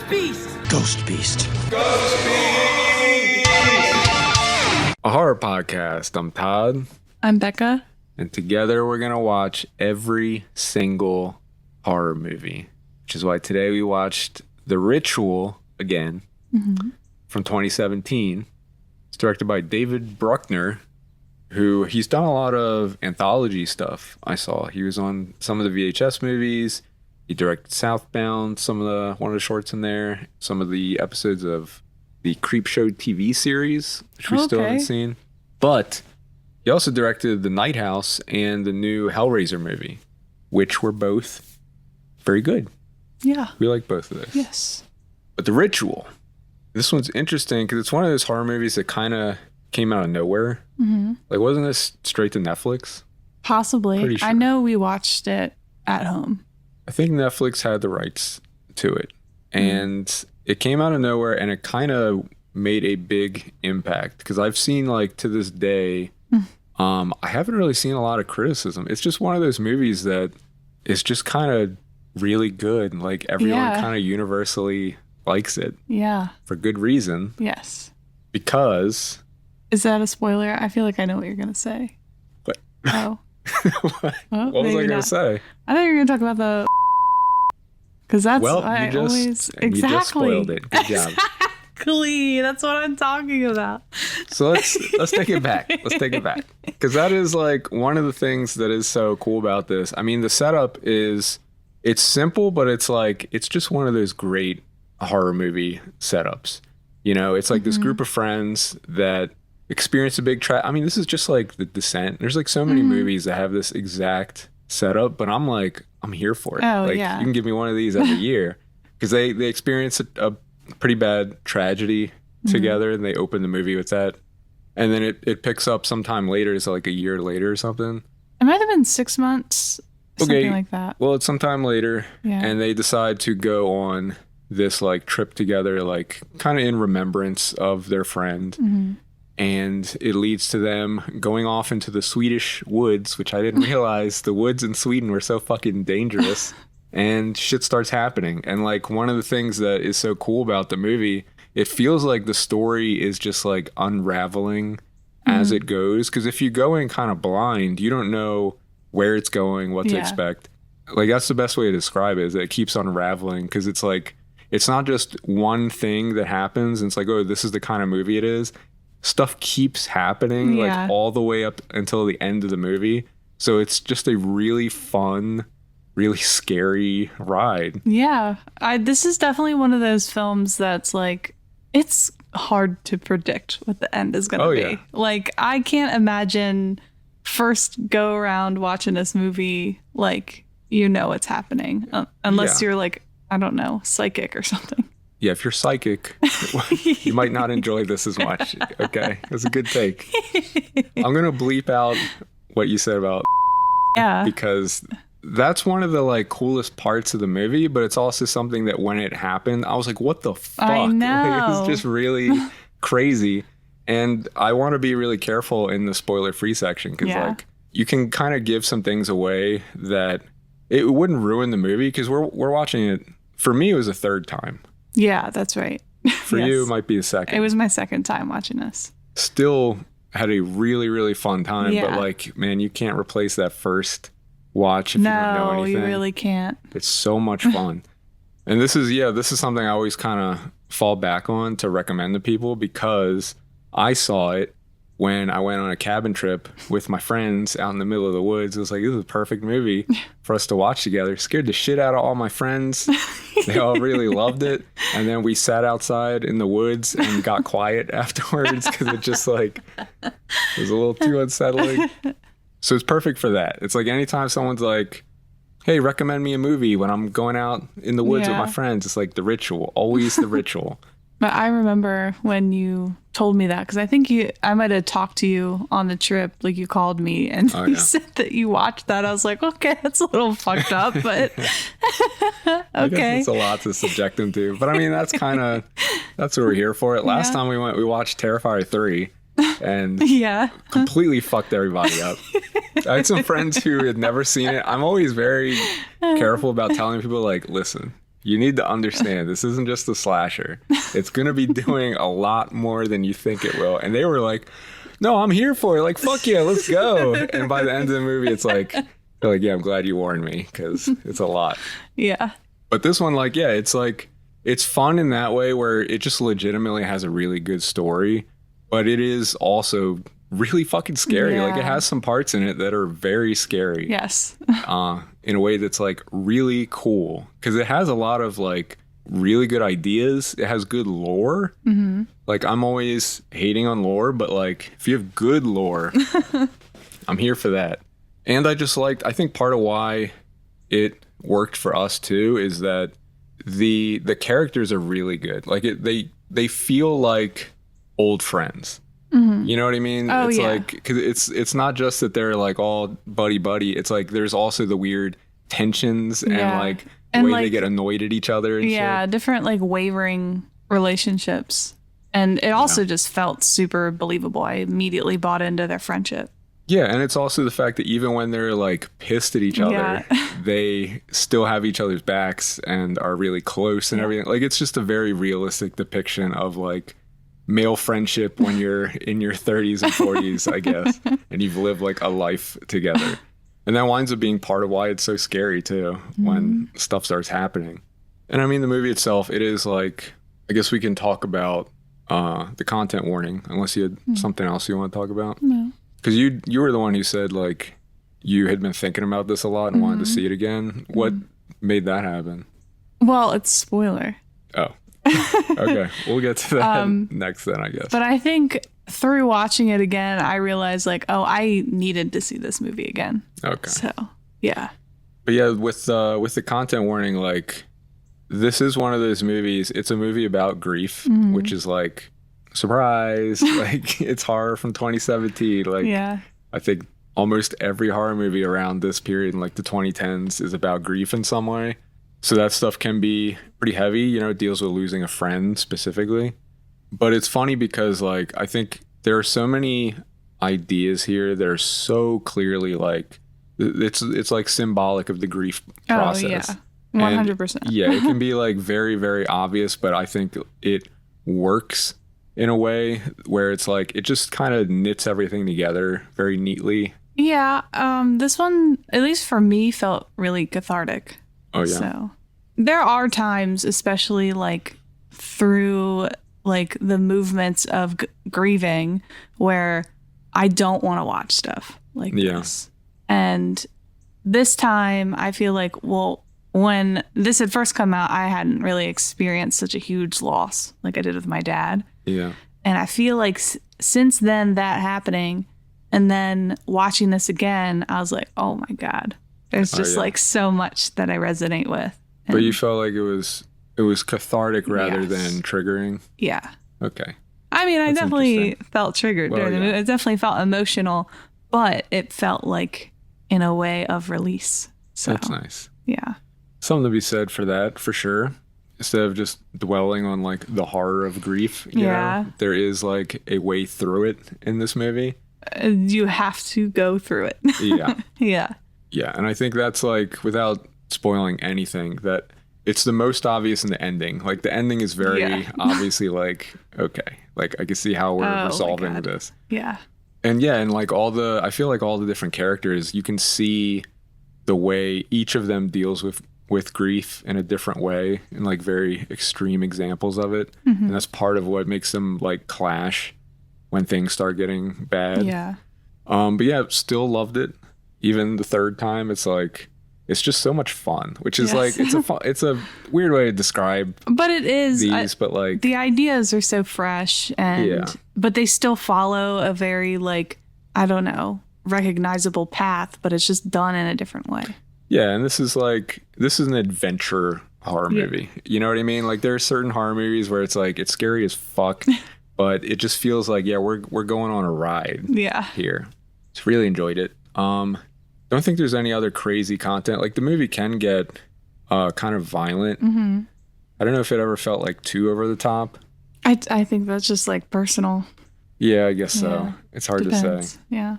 Beast! Ghost Beast. A horror podcast. I'm Todd. I'm Becca. And together we're going to watch every single horror movie, which is why today we watched The Ritual again from 2017. It's directed by David Bruckner, who he's done a lot of anthology stuff. I saw he was on some of the VHS movies. He directed Southbound, one of the shorts in there, some of the episodes of the Creepshow TV series, which we still haven't seen. But he also directed The Night House and the new Hellraiser movie, which were both very good. Yeah. We like both of those. Yes. But The Ritual, this one's interesting because it's one of those horror movies that kind of came out of nowhere. Mm-hmm. Like, wasn't this straight to Netflix? Possibly. Pretty sure. I know we watched it at home. I think Netflix had the rights to it. And it came out of nowhere and it kind of made a big impact. Because I've seen, like, to this day, I haven't really seen a lot of criticism. It's just one of those movies that is just kind of really good. Like, everyone kind of universally likes it. Yeah. For good reason. Yes. Because... Is that a spoiler? I feel like I know what you're going to say. What? Oh. What was I going to say? I thought you were going to talk about the... Because that's well, I you just, always... You Exactly. just spoiled it. Good job. Exactly. That's what I'm talking about. So let's take it back. Let's take it back. Because that is like one of the things that is so cool about this. I mean, the setup is... It's simple, but it's like... It's just one of those great horror movie setups. You know, it's like this group of friends that... experience a big I mean, this is just like The Descent. There's like so many movies that have this exact setup, but I'm here for it. Oh, like, yeah. You can give me one of these every year because they experience a pretty bad tragedy together and they open the movie with that. And then it picks up sometime later. It's like a year later or something. It might have been 6 months, something like that. Well, it's sometime later and they decide to go on this like trip together, like kind of in remembrance of their friend. And it leads to them going off into the Swedish woods, which I didn't realize the woods in Sweden were so fucking dangerous. And shit starts happening. And like one of the things that is so cool about the movie, it feels like the story is just like unraveling as it goes. Because if you go in kind of blind, you don't know where it's going, what to expect. Like that's the best way to describe it, is that it keeps unraveling because it's like, it's not just one thing that happens. And it's like, oh, this is the kind of movie it is. Stuff keeps happening like all the way up until the end of the movie. So it's just a really fun, really scary ride. Yeah. This is definitely one of those films that's like, it's hard to predict what the end is going to be. Yeah. Like, I can't imagine first go around watching this movie like, you know what's happening. Unless you're like, I don't know, psychic or something. Yeah, if you're psychic, you might not enjoy this as much. Okay, that's a good take. I'm going to bleep out what you said about because that's one of the like coolest parts of the movie, but it's also something that when it happened, I was like, what the fuck? I know. Like, it was just really crazy. And I want to be really careful in the spoiler-free section because like you can kind of give some things away that it wouldn't ruin the movie because we're watching it. For me, it was a third time. Yeah, that's right. For you, it might be a second. It was my second time watching this. Still had a really, really fun time. But like, man, you can't replace that first watch if you don't know anything. No, you really can't. It's so much fun. And this is something I always kind of fall back on to recommend to people because I saw it when I went on a cabin trip with my friends out in the middle of the woods. It was like, this is a perfect movie for us to watch together. Scared the shit out of all my friends. They all really loved it. And then we sat outside in the woods and got quiet afterwards because it just like, it was a little too unsettling. So it's perfect for that. It's like anytime someone's like, hey, recommend me a movie when I'm going out in the woods with my friends. It's like The Ritual, always The Ritual. But I remember when you told me that, because I think I might have talked to you on the trip, like you called me and you said that you watched that. I was like, okay, that's a little fucked up, but okay. I guess it's a lot to subject them to. But I mean, that's what we're here for. Last time we watched Terrifier 3 and completely fucked everybody up. I had some friends who had never seen it. I'm always very careful about telling people, like, listen, You need to understand, this isn't just a slasher. It's going to be doing a lot more than you think it will. And they were like, no, I'm here for it. Like, fuck yeah, let's go. And by the end of the movie, it's like, they're like, yeah, I'm glad you warned me because it's a lot. Yeah. But this one, like, yeah, it's like, it's fun in that way where it just legitimately has a really good story, but it is also really fucking scary. Like, it has some parts in it that are very scary. Yes. In a way that's like really cool because it has a lot of like really good ideas. It has good lore. Mm-hmm. Like, I'm always hating on lore, but like if you have good lore, I'm here for that. And I think part of why it worked for us too is that the characters are really good. Like, they feel like old friends. Mm-hmm. You know what I mean? Oh, it's yeah. like, because it's not just that they're like all buddy. It's like there's also the weird tensions and like the way they get annoyed at each other and shit. Different like wavering relationships. And it also just felt super believable. I immediately bought into their friendship. Yeah, and it's also the fact that even when they're like pissed at each other, they still have each other's backs and are really close and everything. Like, it's just a very realistic depiction of like male friendship when you're in your 30s and 40s, I guess, and you've lived like a life together. And that winds up being part of why it's so scary too, when stuff starts happening. And I mean, the movie itself, it is like, I guess we can talk about the content warning, unless you had something else you want to talk about. No. Because you were the one who said like you had been thinking about this a lot and wanted to see it again. What made that happen? Well, it's spoiler. Oh. Okay, we'll get to that next then, I guess. But I think through watching it again, I realized like, oh, I needed to see this movie again. Okay. So, yeah. But yeah, with the content warning, like, this is one of those movies. It's a movie about grief, which is like, surprise, like, it's horror from 2017. Like, I think almost every horror movie around this period in like the 2010s is about grief in some way. So that stuff can be pretty heavy, you know, it deals with losing a friend specifically. But it's funny because, like, I think there are so many ideas here that are so clearly, like, it's like symbolic of the grief process. Oh, yeah. 100%. And, yeah, it can be, like, very, very obvious, but I think it works in a way where it's, like, it just kind of knits everything together very neatly. Yeah, this one, at least for me, felt really cathartic. Oh, yeah. So there are times, especially like through like the movements of grieving, where I don't want to watch stuff like this. And this time I feel like, well, when this had first come out, I hadn't really experienced such a huge loss like I did with my dad. Yeah. And I feel like since then, that happening and then watching this again, I was like, oh my God. There's just like so much that I resonate with. And but you felt like it was cathartic rather than triggering? Yeah. Okay. I mean, I definitely felt triggered during the movie. It definitely felt emotional, but it felt like in a way of release. So that's nice. Yeah. Something to be said for that, for sure. Instead of just dwelling on like the horror of grief, you know, there is like a way through it in this movie. You have to go through it. Yeah. Yeah. Yeah, and I think that's like, without spoiling anything, that it's the most obvious in the ending. Like, the ending is very obviously like, okay, like, I can see how we're resolving this. Yeah. And like I feel like all the different characters, you can see the way each of them deals with grief in a different way, and like very extreme examples of it. And that's part of what makes them like clash when things start getting bad. Yeah. But yeah, still loved it. Even the third time, it's like, it's just so much fun, which is like, it's a weird way to describe but it is these, but like the ideas are so fresh and but they still follow a very like, I don't know, recognizable path, but it's just done in a different way. Yeah, and this is an adventure horror movie. You know what I mean? Like, there are certain horror movies where it's like, it's scary as fuck, but it just feels like, we're going on a ride. Yeah. Here. Just really enjoyed it. Don't think there's any other crazy content. Like, the movie can get kind of violent. I don't know if it ever felt like too over the top. I think that's just like personal. Yeah, I guess so. It's hard to say. Yeah.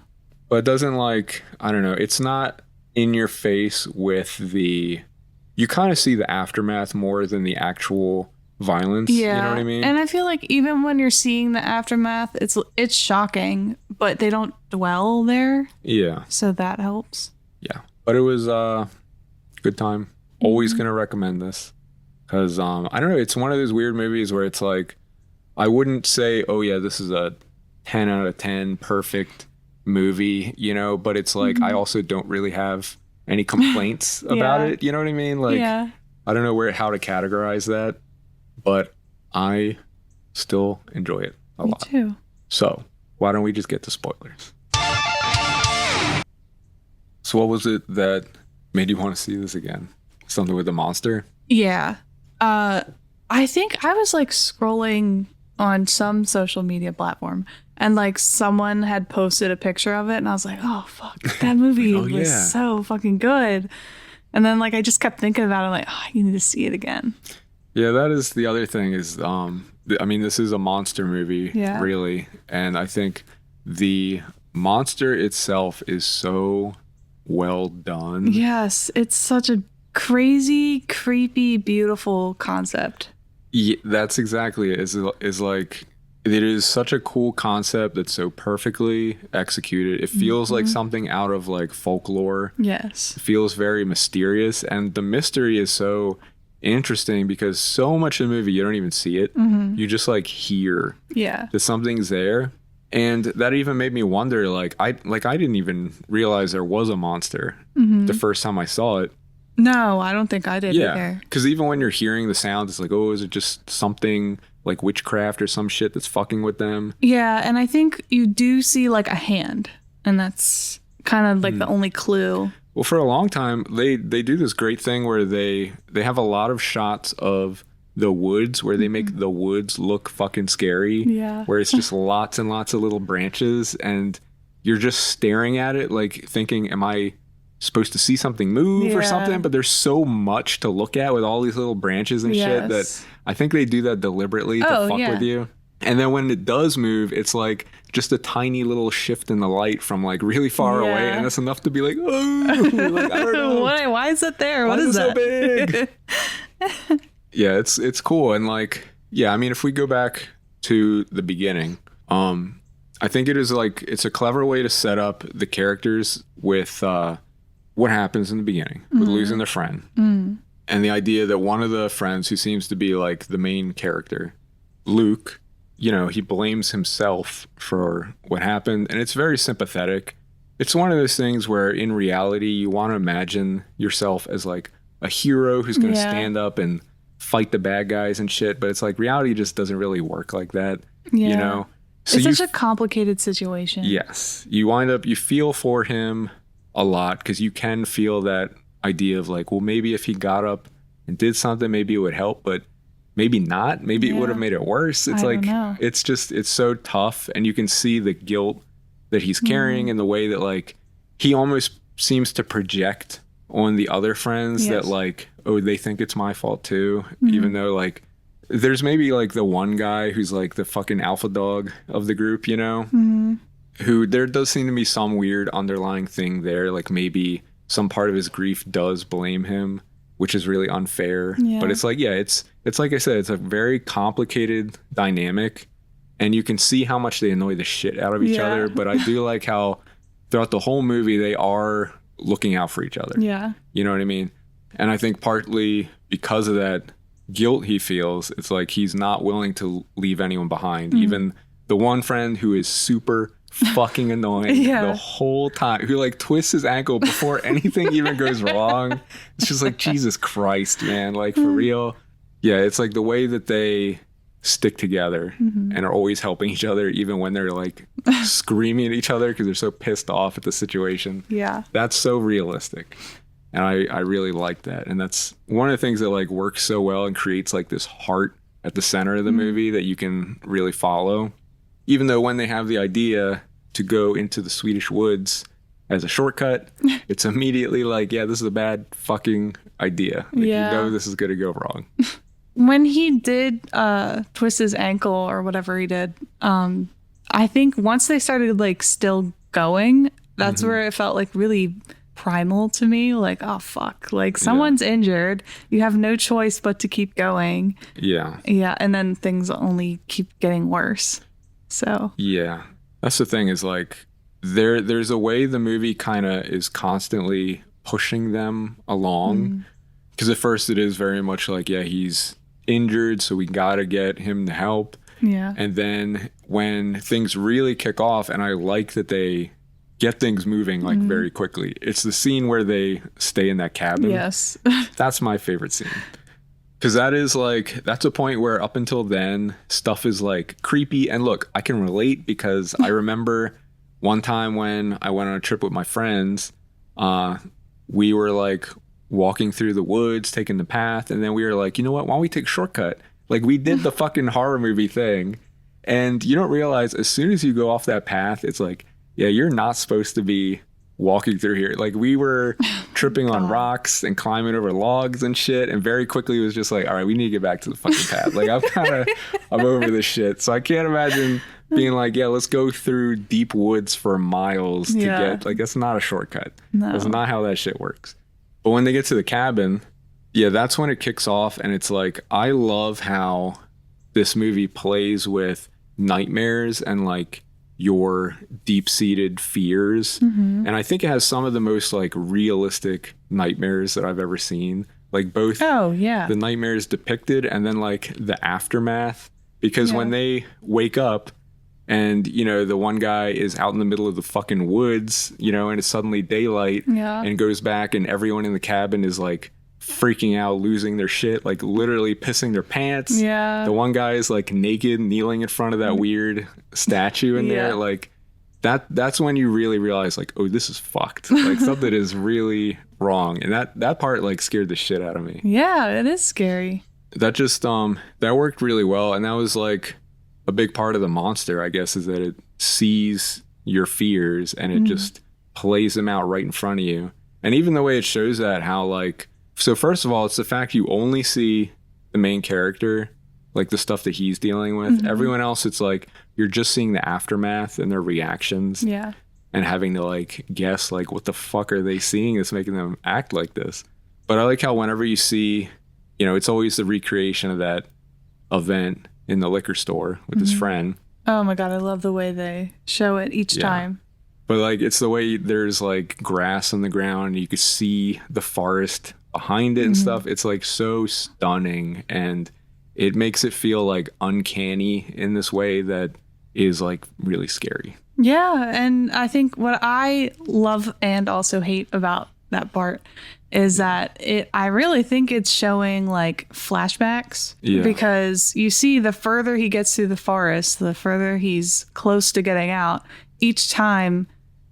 But it doesn't, like, I don't know. It's not in your face with the you kind of see the aftermath more than the actual violence. Yeah. You know what I mean? And I feel like even when you're seeing the aftermath, it's shocking, but they don't dwell there. Yeah. So that helps. Yeah. But it was a good time. Always going to recommend this. Because, I don't know, it's one of those weird movies where it's like, I wouldn't say, oh yeah, this is a 10 out of 10 perfect movie, you know, but it's like, I also don't really have any complaints about it. You know what I mean? Like, I don't know how to categorize that, but I still enjoy it a lot. Me too. So why don't we just get to spoilers? So what was it that made you want to see this again? Something with a monster? Yeah. I think I was like scrolling on some social media platform and like someone had posted a picture of it and I was like, oh fuck, that movie was so fucking good. And then like I just kept thinking about it, like, oh, I need to see it again. Yeah, that is the other thing is, I mean, this is a monster movie, really. And I think the monster itself is so well done. Yes, it's such a crazy, creepy, beautiful concept. Yeah, that's exactly it. Is like, it is such a cool concept that's so perfectly executed. It feels like something out of like folklore. Yes. It feels very mysterious. And the mystery is so interesting because so much of the movie, you don't even see it. You just like hear that something's there. And that even made me wonder, I didn't even realize there was a monster the first time I saw it. No, I don't think I did either. Because even when you're hearing the sound, it's like, oh, is it just something like witchcraft or some shit that's fucking with them? Yeah, and I think you do see like a hand, and that's kind of like the only clue. Well, for a long time, they do this great thing where they have a lot of shots of the woods where they make the woods look fucking scary. Yeah. Where it's just lots and lots of little branches, and you're just staring at it like thinking, am I supposed to see something move or something? But there's so much to look at with all these little branches and shit that I think they do that deliberately to fuck with you. And then when it does move, it's like just a tiny little shift in the light from like really far away, and that's enough to be like, oh, like, I don't know. Why is it there? What is that? So big? Yeah, it's cool. And like, yeah, I mean, if we go back to the beginning, I think it is like, it's a clever way to set up the characters with what happens in the beginning with losing their friend. And the idea that one of the friends who seems to be like the main character, Luke, you know, he blames himself for what happened. And it's very sympathetic. It's one of those things where in reality, you want to imagine yourself as like a hero who's going to stand up and fight the bad guys and shit. But it's like reality just doesn't really work like that, you know? So it's such a complicated situation. Yes. You feel for him a lot because you can feel that idea of like, well, maybe if he got up and did something, maybe it would help, but maybe not. Maybe it would have made it worse. It's it's so tough, and you can see the guilt that he's carrying in the way that like he almost seems to project on the other friends that like, oh, they think it's my fault too, even though like there's maybe like the one guy who's like the fucking alpha dog of the group, you know, who there does seem to be some weird underlying thing there. Like maybe some part of his grief does blame him, which is really unfair. But it's like, it's like I said, it's a very complicated dynamic, and you can see how much they annoy the shit out of each other. But I do like how throughout the whole movie, they are looking out for each other. Yeah. You know what I mean? And I think partly because of that guilt he feels, it's like he's not willing to leave anyone behind. Even the one friend who is super fucking annoying the whole time, who like twists his ankle before anything even goes wrong. It's just like, Jesus Christ, man, like for real. Yeah, it's like the way that they stick together and are always helping each other even when they're like screaming at each other because they're so pissed off at the situation. Yeah, that's so realistic, and I really like that. And that's one of the things that like works so well and creates like this heart at the center of the movie that you can really follow. Even though when they have the idea to go into the Swedish woods as a shortcut, it's immediately like, yeah, this is a bad fucking idea. Like, you know this is going to go wrong. When he did twist his ankle or whatever he did, I think once they started like still going, that's where it felt like really primal to me. Like, oh fuck, like someone's injured, you have no choice but to keep going. Yeah. And then things only keep getting worse. So yeah, that's the thing, is like there's a way the movie kind of is constantly pushing them along, because at first it is very much like, yeah, he's injured, so we gotta get him the help. And then when things really kick off, and I like that they get things moving like very quickly, it's the scene where they stay in that cabin. Yes. That's my favorite scene, because that is like, that's a point where up until then stuff is like creepy. And look, I can relate, because I remember one time when I went on a trip with my friends, we were like walking through the woods, taking the path, and then we were like, you know what, why don't we take a shortcut? Like, we did the fucking horror movie thing. And you don't realize, as soon as you go off that path, it's like, yeah, you're not supposed to be walking through here. Like, we were tripping on rocks and climbing over logs and shit, and very quickly it was just like, all right, we need to get back to the fucking path. Like, I'm over this shit. So I can't imagine being like, yeah, let's go through deep woods for miles to get, like, that's not a shortcut. No. That's not how that shit works. But when they get to the cabin, yeah, that's when it kicks off. And it's like, I love how this movie plays with nightmares and like your deep-seated fears. And I think it has some of the most like realistic nightmares that I've ever seen. Like both the nightmares depicted and then like the aftermath. Because when they wake up and, you know, the one guy is out in the middle of the fucking woods, you know, and it's suddenly daylight and goes back and everyone in the cabin is like freaking out, losing their shit, like literally pissing their pants. The one guy is like naked, kneeling in front of that weird statue in there. Like that's when you really realize like, oh, this is fucked. Like something is really wrong. And that part like scared the shit out of me. Yeah, it is scary. That just that worked really well. And that was like a big part of the monster, I guess, is that it sees your fears and it just plays them out right in front of you. And even the way it shows that, how like, so first of all, it's the fact you only see the main character, like the stuff that he's dealing with. Everyone else, it's like you're just seeing the aftermath and their reactions. And having to like guess like, what the fuck are they seeing that's making them act like this? But I like how whenever you see, you know, it's always the recreation of that event in the liquor store with his friend. Oh my God, I love the way they show it each time. But like, it's the way there's like grass on the ground and you could see the forest behind it and stuff. It's like so stunning, and it makes it feel like uncanny in this way that is like really scary. Yeah, and I think what I love and also hate about that part is that I really think it's showing like flashbacks, because you see the further he gets through the forest, the further he's close to getting out, each time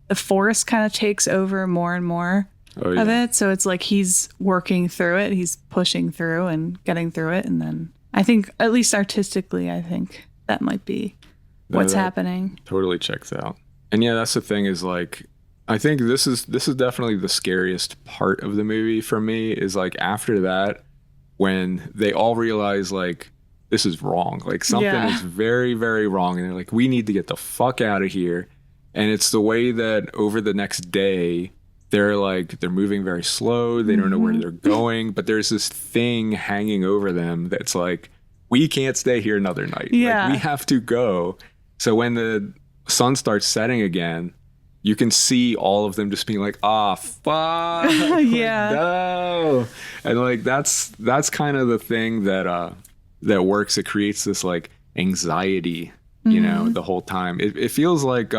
the forest kind of takes over more and more of it. So it's like he's working through it, he's pushing through and getting through it. And then I think, at least artistically, I think that might be what's happening. Totally checks out. And yeah, that's the thing, is like, I think this is definitely the scariest part of the movie for me, is like after that, when they all realize like this is wrong, like something is very, very wrong, and they're like, we need to get the fuck out of here. And it's the way that over the next day, they're moving very slow. They don't know where they're going, but there's this thing hanging over them that's like, we can't stay here another night. Like, we have to go. So when the sun starts setting again, you can see all of them just being like, fuck. No. And like, that's kind of the thing that works. It creates this like anxiety, you know, the whole time. It feels like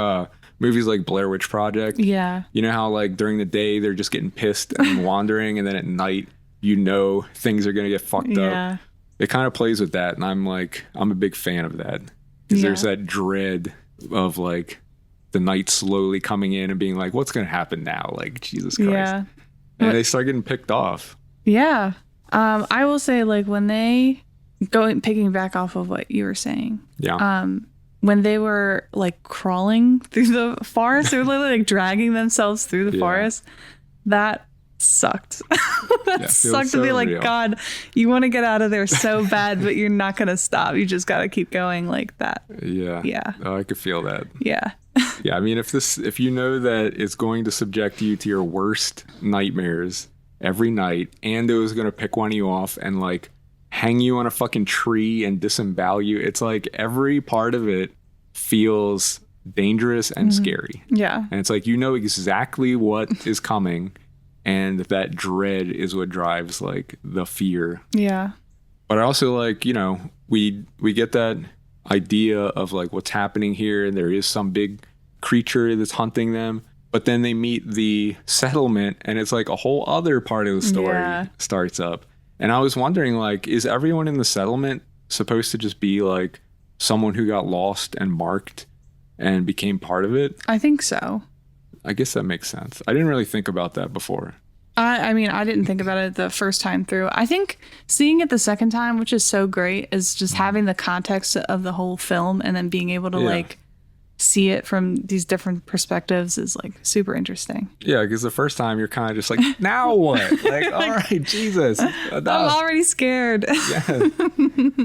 movies like Blair Witch Project. You know how like during the day they're just getting pissed and wandering, and then at night, you know, things are going to get fucked up. It kind of plays with that. And I'm a big fan of that, because there's that dread of like the night slowly coming in and being like, what's going to happen now? Like, Jesus Christ. And they start getting picked off. I will say, like, when they picking back off of what you were saying. When they were like crawling through the forest, they were literally like dragging themselves through the forest. That sucked. That sucked to be like, real. God, you want to get out of there so bad, but you're not going to stop. You just got to keep going like that. Oh, I could feel that. Yeah, I mean, if you know that it's going to subject you to your worst nightmares every night, and it was going to pick one of you off and like hang you on a fucking tree and disembowel you, it's like every part of it feels dangerous and scary. Yeah. And it's like, you know exactly what is coming, and that dread is what drives like the fear. Yeah. But I also like, you know, we get that idea of like what's happening here, and there is some big creature that's hunting them, but then they meet the settlement and it's like a whole other part of the story starts up. And I was wondering, like, is everyone in the settlement supposed to just be like someone who got lost and marked and became part of it? I think so. I guess that makes sense. I didn't really think about that before. I mean, I didn't think about it the first time through. I think seeing it the second time, which is so great, is just having the context of the whole film and then being able to like see it from these different perspectives is like super interesting. Yeah, because the first time you're kind of just like, now what? Like, all right, Jesus. I'm already scared. Yeah.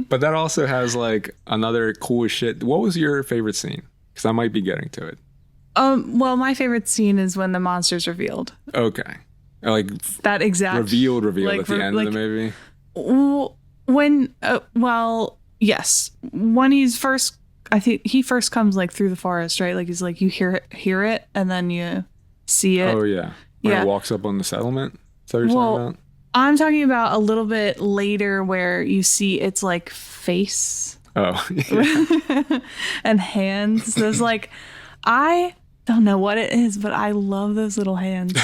But that also has like another cool shit. What was your favorite scene? Because I might be getting to it. Well, my favorite scene is when the monster's revealed. Okay. Like that exact revealed like, at the end of the movie. When yes, when he's first, I think he first comes like through the forest, right? Like he's like, you hear it and then you see it. Oh yeah. When he walks up on the settlement. Is that what you're talking about? I'm talking about a little bit later where you see its like face. Oh. Yeah. And hands. There's like, I don't know what it is, but I love those little hands.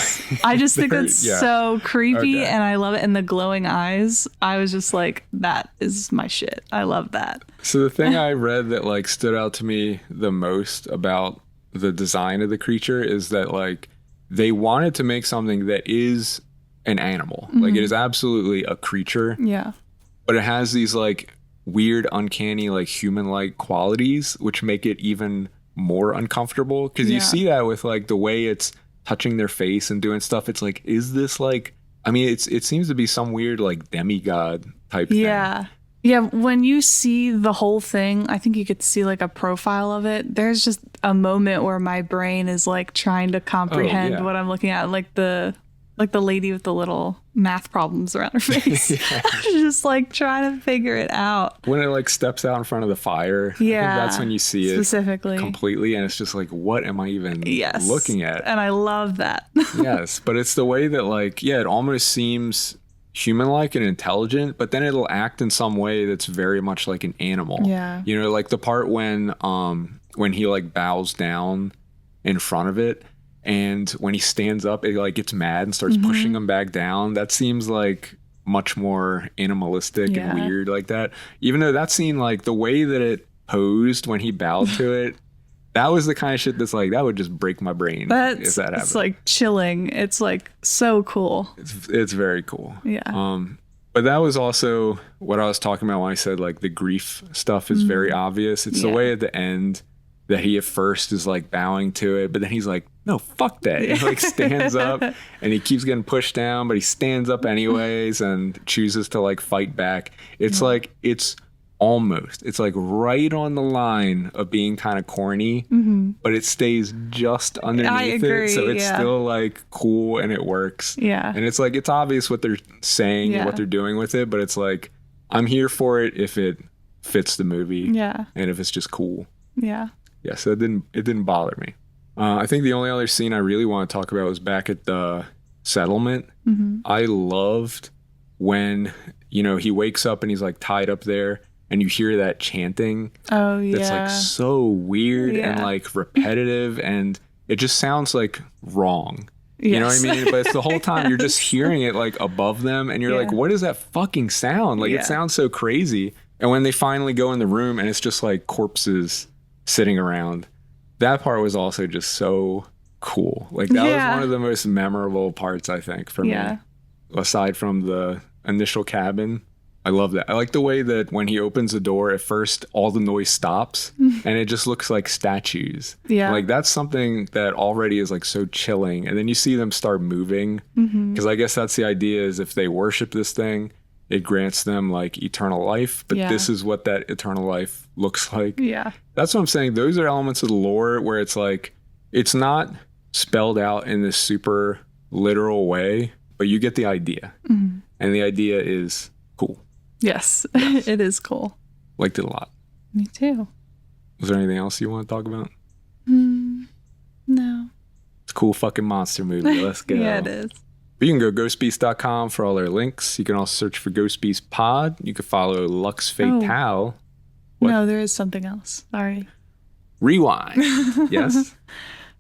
I just think it's so creepy and I love it. And the glowing eyes, I was just like, that is my shit. I love that. So the thing I read that like stood out to me the most about the design of the creature is that like they wanted to make something that is an animal. Like it is absolutely a creature. Yeah. But it has these like weird, uncanny, like human-like qualities, which make it even more uncomfortable, because you see that with like the way it's touching their face and doing stuff. It's like, is this like, I mean, it seems to be some weird like demigod type thing. Yeah. When you see the whole thing, I think you could see like a profile of it. There's just a moment where my brain is like trying to comprehend what I'm looking at, like the lady with the little math problems around her face. Just like trying to figure it out. When it like steps out in front of the fire, I think that's when you see it specifically completely, and it's just like, what am I even looking at? And I love that. Yes, but it's the way that like, it almost seems human-like and intelligent, but then it'll act in some way that's very much like an animal. Yeah. You know, like the part when he like bows down in front of it, and when he stands up, it like gets mad and starts pushing him back down. That seems like much more animalistic and weird like that. Even though that scene, like the way that it posed when he bowed to it, that was the kind of shit that's like, that would just break my brain if that happened. It's like chilling. It's like so cool. It's very cool. Yeah. But that was also what I was talking about when I said like the grief stuff is very obvious. It's the way at the end that he at first is like bowing to it, but then he's like, no, fuck that. He like stands up and he keeps getting pushed down, but he stands up anyways and chooses to like fight back. It's like, it's like right on the line of being kind of corny, but it stays just underneath it. So it's still like cool and it works. Yeah. And it's like, it's obvious what they're saying and what they're doing with it, but it's like, I'm here for it if it fits the movie. Yeah. And if it's just cool. Yeah. Yeah, so it didn't bother me. I think the only other scene I really want to talk about was back at the settlement. I loved when, you know, he wakes up and he's like tied up there and you hear that chanting. Oh, yeah. That's like so weird and like repetitive, and it just sounds like wrong. Yes. You know what I mean? But it's the whole time you're just hearing it like above them and you're like, what is that fucking sound? Like it sounds so crazy. And when they finally go in the room and it's just like corpses sitting around, that part was also just so cool. Like that was one of the most memorable parts, I think, for me. Aside from the initial cabin, I love that. I like the way that when he opens the door, at first all the noise stops and it just looks like statues. Yeah. Like that's something that already is like so chilling. And then you see them start moving, because I guess that's the idea, is if they worship this thing, it grants them like eternal life, but this is what that eternal life looks like. Yeah. That's what I'm saying. Those are elements of the lore where it's like, It's not spelled out in this super literal way, but you get the idea. Mm-hmm. And the idea is cool. Yes. It is cool. Liked it a lot. Me too. Was there anything else you want to talk about? No. It's a cool fucking monster movie. Let's go. Yeah, it is. But you can go ghostbeast.com for all our links. You can also search for Ghost Beast Pod. You can follow Lux Fatale. Oh. No, there is something else. Sorry. Rewind. Yes.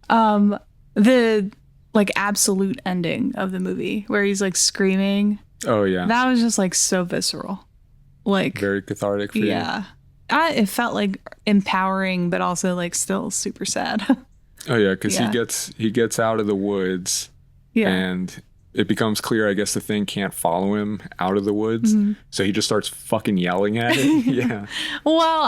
The like absolute ending of the movie where he's like screaming. Oh yeah. That was just like so visceral. Like very cathartic for you. Yeah. It felt like empowering, but also like still super sad. Oh yeah, because he gets out of the woods. Yeah. And it becomes clear, I guess, the thing can't follow him out of the woods. Mm-hmm. So he just starts fucking yelling at it. Yeah. Well,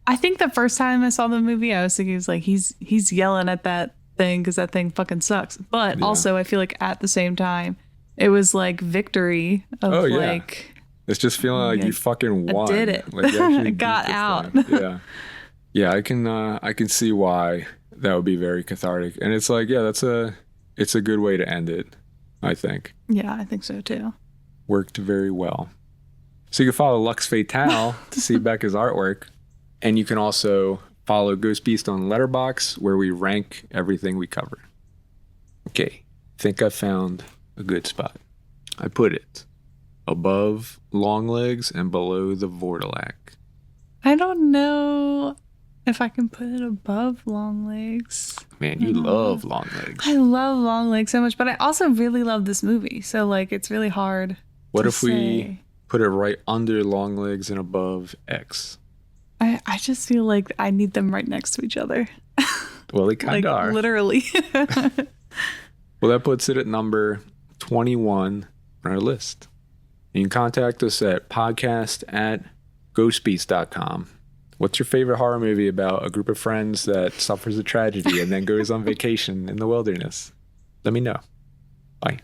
I think the first time I saw the movie, I was thinking, he's yelling at that thing because that thing fucking sucks. But also, I feel like at the same time, it was like victory of like. It's just feeling like you fucking won. I did it. Like I got out. Yeah. Yeah, I can see why that would be very cathartic. And it's like, yeah, it's a good way to end it, I think. Yeah, I think so too. Worked very well. So you can follow Lux Fatale to see Becca's artwork. And you can also follow Ghost Beast on Letterboxd, where we rank everything we cover. Okay, think I found a good spot. I put it above Longlegs and below the Vortilac. I don't know if I can put it above Longlegs. Man, you love Longlegs. I love Longlegs so much, but I also really love this movie. So, like, it's really hard. What if we put it right under Longlegs and above X? I just feel like I need them right next to each other. Well, they kind of are. Literally. Well, that puts it at number 21 on our list. You can contact us at podcast@ghostbeast.com. What's your favorite horror movie about a group of friends that suffers a tragedy and then goes on vacation in the wilderness? Let me know. Bye.